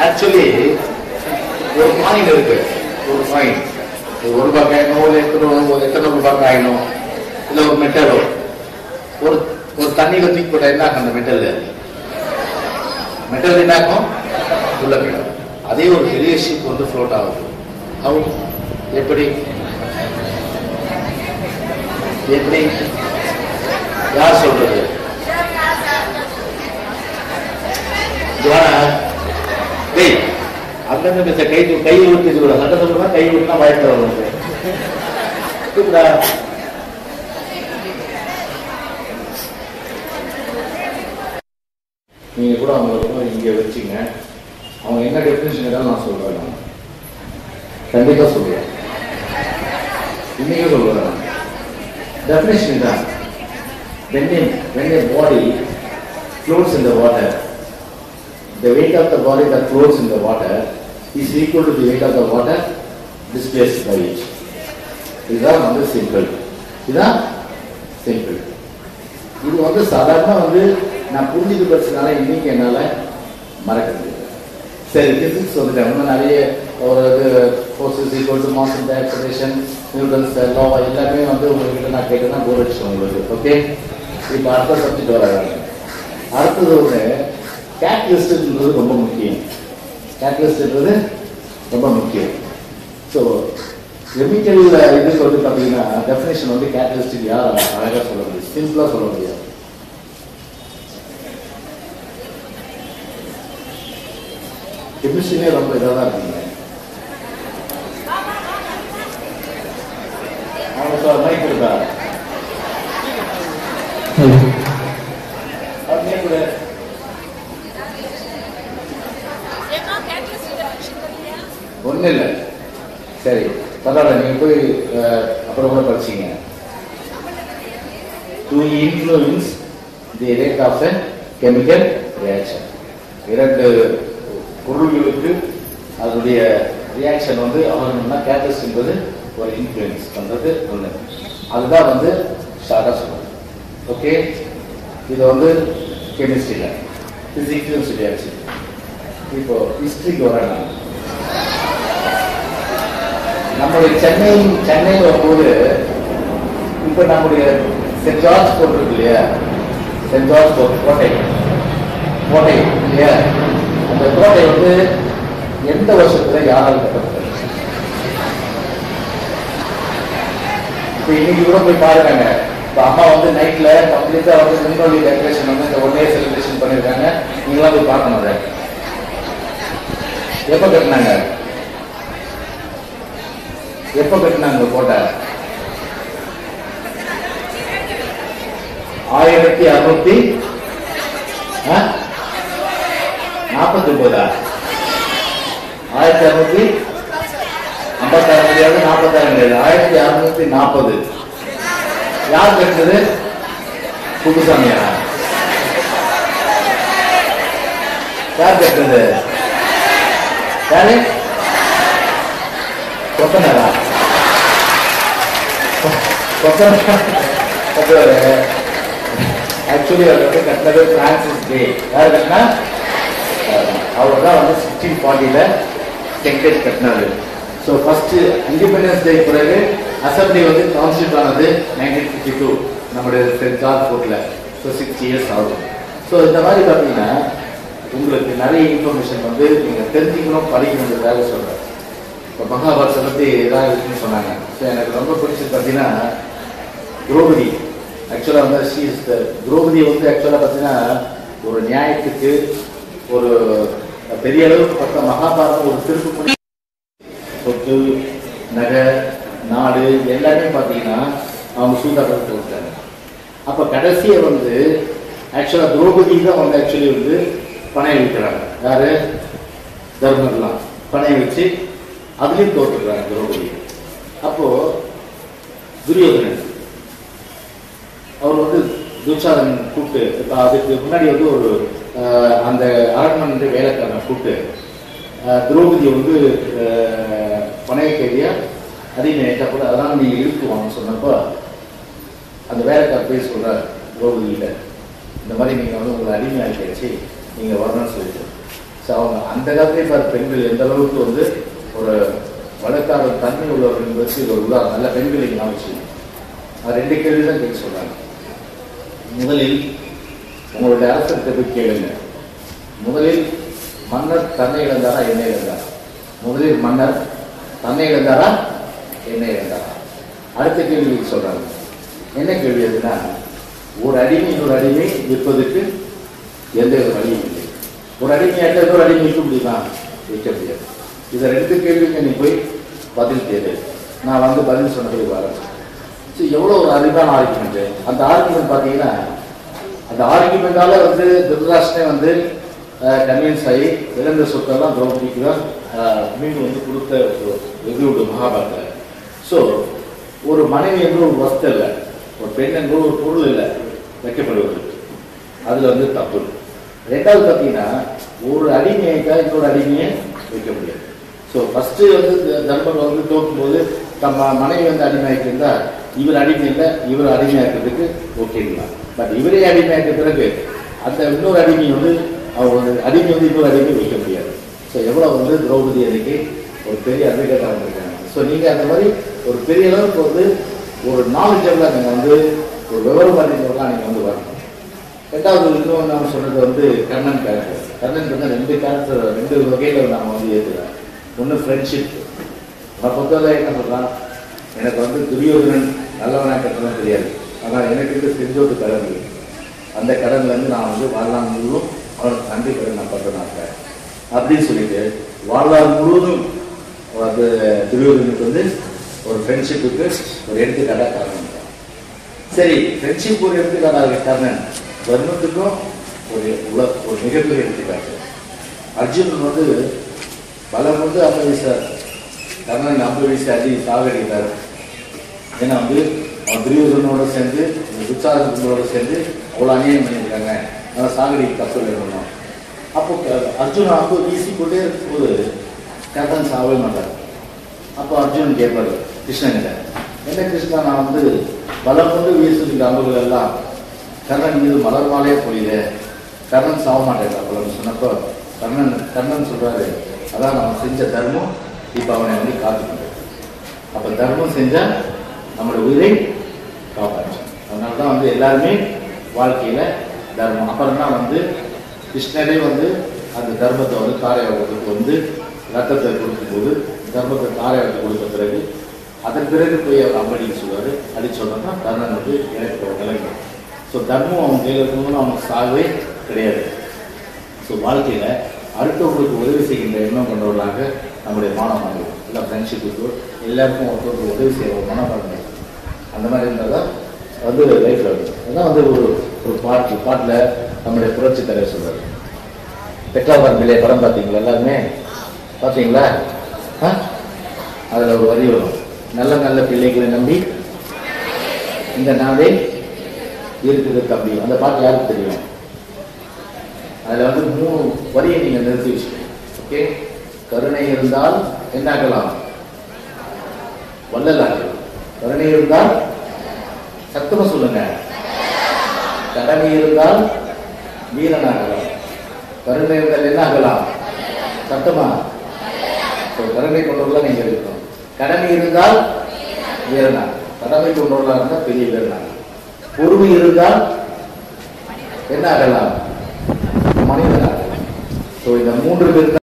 Actually ஒரு coin இருக்கு, ஒரு காயின் ₹1 காயினோ எத்தனை ரூபாய் காயினோ இல்ல ஒரு மெட்டலோ ஒரு ஒரு தண்ணியில தூக்கி போட்டா என்ன ஆகும்? அந்த மெட்டல் என்ன ஆகும்? உள்ள போயிடும். அதே ஒரு பெரிய ஷிப் வந்து ஃப்ளோட் ஆகுது. எப்படி எப்படி யார் சொல்றது? அங்கங்க கை ஊற்றி சட்ட சொல்றா, கை ஊற்றினா வாய்ப்பு வரும். நீங்க கூட அவங்க இங்க வச்சுங்க. அவங்க என்ன டெபினிஷன் ஏதாவது நான் சொல்றேன், கண்டிப்பா சொல்றேன், இன்னைக்கு சொல்றேன். டெபினிஷன் தான், when a body floats in the water, the weight of the body that floats in the water is equal to the weight of the water displaced by it. இதுதான் வந்து சிம்பிள். இதுதான் சிம்பிள். இது வந்து சாதாரண வந்து நான் புரிஞ்சுட்டு படிச்சதுனால இன்னைக்கு என்னால மறக்க முடியாது. சரி, பிசிக்ஸ் வந்துட்டேன். நிறைய ஒரு forces equal to mass and acceleration, Newton's லா எல்லாமே வந்து உங்ககிட்ட நான் கேட்டுனா போர் அடிச்சேன் உங்களுக்கு. ஓகே, இப்போ அடுத்த சப்ஜெக்ட் வராங்க. அடுத்தது ஒரு கேட்டலிஸ்ட்ன்றது ரொம்ப முக்கியம். கேட்டலிஸ்ட்ன்றது ரொம்ப முக்கியம். ஸோ கெமிக்கல் இதுக்கு வந்து பார்த்தீங்கன்னா டெஃபினேஷன் வந்து கேட்டலிஸ்ட்டுக்கு யார் அழகாக சொல்ல முடியும்? சிம்பிளாக சொல்ல முடியாது. கெமிஸ்ட்ரியே ரொம்ப இதாக தான் இருக்குங்க. அவங்க மைக் இருக்கா? ஒன்றும் இல்லை, சரி பரவாயில்ல, நீங்கள் போய் அப்புறம் கூட படிச்சிங்க. To influence the rate of a chemical reaction. 2 பொருள்களுக்கு அதனுடைய ரியாக்ஷன் வந்து ஆகணும்னா கேட்டலிஸ்ட் என்பது ஒரு இன்ஃப்ளூயன்ஸ் பண்ணுறது ஒன்று. அதுதான் வந்து ஷார்ட்டாக சொல்லுவோம். ஓகே, இது வந்து கெமிஸ்ட்ரியில், பிசிக்ஸ்லையும் சொல்லியாச்சு. இப்போ ஹிஸ்ட்ரிக்கு வரேன். நம்முடைய சென்னையில் வரும்போது இப்போ நம்முடைய சென்ட் ஜார்ஜ் கோட்டை இருக்கு இல்லையா? சென்ட் ஜார்ஜ் கோட்டை இல்லையா? அந்த கோட்டை வந்து எந்த வருஷத்துல யாரால் கட்டப்பட்டது? இப்போ இன்னைக்கு கூட போய் பாருங்க. இப்போ அம்மா வந்து நைட்ல கம்ப்ளீட்டா வந்து முன்னோடி டெக்கரேஷன் வந்து இந்த 1 day செலிப்ரேஷன் பண்ணிருக்காங்க. நீங்களாம் போய் பார்க்கணும். அதை எப்ப கட்டினாங்க? கோட்டை 1649 1656 56 1640. யார் கட்டினது? குப்புசாமியா? யார் கட்டினது? யாரு? கொத்தனாரா? 1640 பிரான்சிஸ் டே. யார் கட்டினா? அவர் தான் வந்து 1640 செக்ரட்டரி கட்டினாரு. ஸோ ஃபர்ஸ்ட் இண்டிபெண்டன்ஸ் டே பிறகு அசம்பிளி வந்து கான்ஸ்டியூட் ஆனது 1952 நம்முடைய சென்ட் ஜார்ஜ் கோர்ட்ல. ஸோ 60 years ஆகும். ஸோ இந்த மாதிரி பார்த்தீங்கன்னா உங்களுக்கு நிறைய இன்ஃபர்மேஷன் வந்து நீங்கள் தெரிஞ்சுக்கணும், படிக்கணுன்றதாக சொல்கிறேன். இப்போ மகாபாரதத்தை பற்றி ஏதாவது இருக்குன்னு சொன்னாங்க. ஸோ எனக்கு ரொம்ப பிடிச்சது பார்த்தீங்கன்னா திரௌபதி. ஆக்சுவலாக வந்து திரௌபதி வந்து ஆக்சுவலாக பார்த்தீங்கன்னா ஒரு நியாயத்துக்கு ஒரு பெரிய அளவுக்கு பார்த்தா மகாபாரதம் ஒரு திருப்பு சொத்து, நகை, நாடு எல்லாமே பார்த்தீங்கன்னா அவங்க சூதாட்டம் கொடுத்தாங்க. அப்போ கடைசியை வந்து ஆக்சுவலாக திரௌபதி தான் வந்து ஆக்சுவலி வந்து பணைய வைக்கிறாங்க. யாரு? தர்மர்லாம் பணைய வச்சு அதுலேயும் தோற்றுக்கிறாங்க திரௌபதி. அப்போ துரியோதனன் அவர் வந்து துச்சாதன் கூப்பிட்டு, இப்போ அதுக்கு முன்னாடி வந்து ஒரு அந்த அரண்மனை வேலைக்காரனை கூப்பிட்டு திரௌபதி வந்து பணைய கைதியா அதிகம் ஏற்றா கூட அதெல்லாம் நீங்க இழுக்குவாங்கன்னு சொன்னப்போ அந்த வேலைக்கார போய் சொல்றாரு திரௌபதியில, இந்த மாதிரி நீங்க வந்து உங்களை அடிமையாக்கி வச்சு நீங்க வரணும்னு சொல்லிட்டு. ஸோ அவங்க அந்த காலத்திலே பாரு பெண்கள் எந்த அளவுக்கு வந்து ஒரு வழக்கார தன்மை உள்ளவர்கள் என்பதற்கு இது ஒரு உதாரணம். நல்ல பெண்களை காமிச்சு அது 2 கேள்வி தான் கேட்க சொல்றாங்க. முதலில் உங்களுடைய அரசர்கிட்ட போய் கேளுங்க, முதலில் மன்னர் தன்னை இழந்தாரா என்ன இழந்தாரா? முதலில் மன்னர் தன்னை இழந்தாரா என்ன இழந்தாரா? அடுத்த கேள்வி சொல்றாங்க. என்ன கேள்வி அதுன்னா, ஒரு அடிமை இன்னொரு அடிமை விற்பதற்கு எந்த ஒரு வழியும் இல்லை. ஒரு அடிமையாட்ட இன்னொரு அடிமை விற்க முடியுமா? விற்க முடியாது. இதை 2 கேள்விக்கு நீ போய் பதில் தேவை. நான் வந்து பதில் சொன்னதுக்கு வரேன். சரி, எவ்வளோ ஒரு அறிவான ஆர்குமெண்ட். அந்த ஆர்குமெண்ட் பார்த்தீங்கன்னா, அந்த ஆர்குமெண்டால வந்து திருதராஷ்டிரனே வந்து கன்வின்ஸ் ஆகி இழந்த சொத்தெல்லாம் திரௌபதிக்கு தான் மீண்டும் வந்து கொடுத்த ஒரு மகாபாரத்தில். ஸோ ஒரு மனைவி என்று ஒரு வஸ்து இல்லை, ஒரு பெண் என்பது ஒரு பொருள் இல்லை வைக்கப்படுவது, அதில் வந்து தப்பு. 2வது பார்த்தீங்கன்னா, ஒரு அடிமையாக இன்னொரு அடிமையை வைக்க முடியாது. ஸோ ஃபஸ்ட்டு வந்து தர்மர் வந்து தோக்கும்போது தம்ம மனைவி வந்து அடிமையாகிட்டு இருந்தால் இவர் அடிமை இல்லை, இவர் அடிமையாக்கிறதுக்கு ஓகேங்களா. பட் இவரே அடிமையாக்க பிறகு அந்த இன்னொரு அடிமை வந்து அவங்க அடிமை வந்து இன்னொரு அடிமை வைக்க முடியாது. ஸோ எவ்வளோ வந்து திரௌபதி அன்னைக்கு ஒரு பெரிய அட்வொகேட்டாக வந்திருக்காங்க. ஸோ நீங்கள் அந்த மாதிரி ஒரு பெரிய அளவுக்கு வந்து ஒரு நாலேஜபிளாக நீங்கள் வந்து ஒரு விவரம் அறிஞர்களாக நீங்கள் வந்து வரணும். 2வது இன்னும் நான் சொன்னது வந்து கர்ணன் கேரக்டர். கர்ணன் வந்து 2 கேரக்டர் 2 வகையில் நான் வந்து ஏற்றுக்கிறேன். ஒன்று ஃப்ரெண்ட்ஷிப். நான் பொறுத்தவரை என்ன சொல்கிறான், எனக்கு வந்து துரியோதனன் நல்லவனாக கட்டணும் தெரியாது, ஆனால் எனக்கு செஞ்சோட்டு கடன் இருக்கு. அந்த கடன்லேருந்து நான் வந்து வாழ்நாள் முழுவதும் அவனுக்கு நன்றி கடன் நான் பண்ணுறேன் அப்படின்னு சொல்லிட்டு வாழ்நாள் முழுவதும் வந்து துரியோதனுக்கு வந்து ஒரு ஃப்ரெண்ட்ஷிப்புக்கு ஒரு எடுத்துக்காட்டாக காரணம். சரி, ஃப்ரெண்ட்ஷிப் ஒரு எடுத்துக்காட்டாக காரணம், தர்மத்துக்கும் ஒரு மிகப்பெரிய எடுத்துக்காட்டு. அர்ஜுனன் வந்து பலம் வந்து 50 வயசு, கர்ணன் 50 வயசு அடி சாகடிக்கிறார். ஏன்னா வந்து அவன் துரியோதனோட சேர்ந்து துச்சாதனோட சேர்ந்து அவ்வளோ அநியாயம் பண்ணியிருக்காங்க, அதனால் சாகடிக்கு தப்பு வேணும். அப்போ அர்ஜுனன் 50 வீசி கொண்டே இருக்கும்போது கர்ணன் சாகவே மாட்டார். அப்போ அர்ஜுனன் கேட்பாரு கிருஷ்ணன்கிட்ட, என்ன கிருஷ்ணா, நான் வந்து பலம் கொண்டு வீசுகிற அம்புகள் எல்லாம் கர்ணன் மீது மலர் மாலையே பொழியுது, கர்ணன் சாக மாட்டேன் அப்பலன்னு சொன்னப்போ கர்ணன் சொல்றாரு, அதான் நம்ம செஞ்ச தர்மம் இப்போ அவனை வந்து காத்துக்கிட்டு. அப்போ தர்மம் செஞ்சால் நம்மளோட உயிரை காப்பாற்றும். அதனால தான் வந்து எல்லாருமே வாழ்க்கையில் தர்மம். அப்புறம் தான் வந்து கிருஷ்ணரே வந்து அந்த தர்மத்தை வந்து காரையாவத்துக்கு வந்து ரத்தத்தை கொடுக்கும்போது தர்மத்தை காரையாவத்தை கொடுத்த பிறகு அதன் பிறகு போய் அவர் அம்படிக்கு சொல்லுவார். அடிச்சு சொன்னா கர்ணன் வந்து எனக்கு நிலைமை. ஸோ தர்மம் அவன் கையில் இருக்கணும்னு அவனுக்கு சாகவே கிடையாது. ஸோ வாழ்க்கையில் அடுத்தவங்களுக்கு உதவி செய்கின்ற எண்ணம் கொண்டவர்களாக நம்முடைய மாணவர்கள் இல்லை ஃப்ரெண்ட்ஷிப்புக்கு எல்லாருக்கும் ஒருத்தருக்கு உதவி செய்ய ஒரு மனப்பான்மை அந்த மாதிரி இருந்தால் தான் வந்து லைஃப்பில் இருக்கும். அதுதான் வந்து ஒரு பாட்டில் நம்முடைய புரட்சி தலைவர் சொல்கிறார். பெற்றாவார் பிள்ளை படம் பார்த்தீங்களா? எல்லாருமே பார்த்தீங்களா? அதில் ஒரு வரி வரும், நல்ல நல்ல பிள்ளைகளை நம்பி இந்த நாளே இருக்குது தம்பி. அந்த பாட்டு யாருக்கு தெரியும்? அதில் வந்து 3 வரியை நீங்கள் நிறுத்தி வச்சுக்கணும். ஓகே, கருணை இருந்தால் என்னாகலாம்? வள்ளலாகலாம். கருணை இருந்தால் சத்தமா சொல்லுங்க, கடமை இருந்தால் வீரனாகலாம். கருணை இருந்தால் என்ன ஆகலாம்? சத்தமா கருணை கொண்டவர்களாக நீங்க இருக்கணும். கடமை இருந்தால் வீரனாக, கடமை கொண்டவர்களாக இருந்தால் பெரிய வீரனாக. பொறுமை இருந்தால் என்ன ஆகலாம்? மனிதனாக. ஸோ இந்த 3 பேர்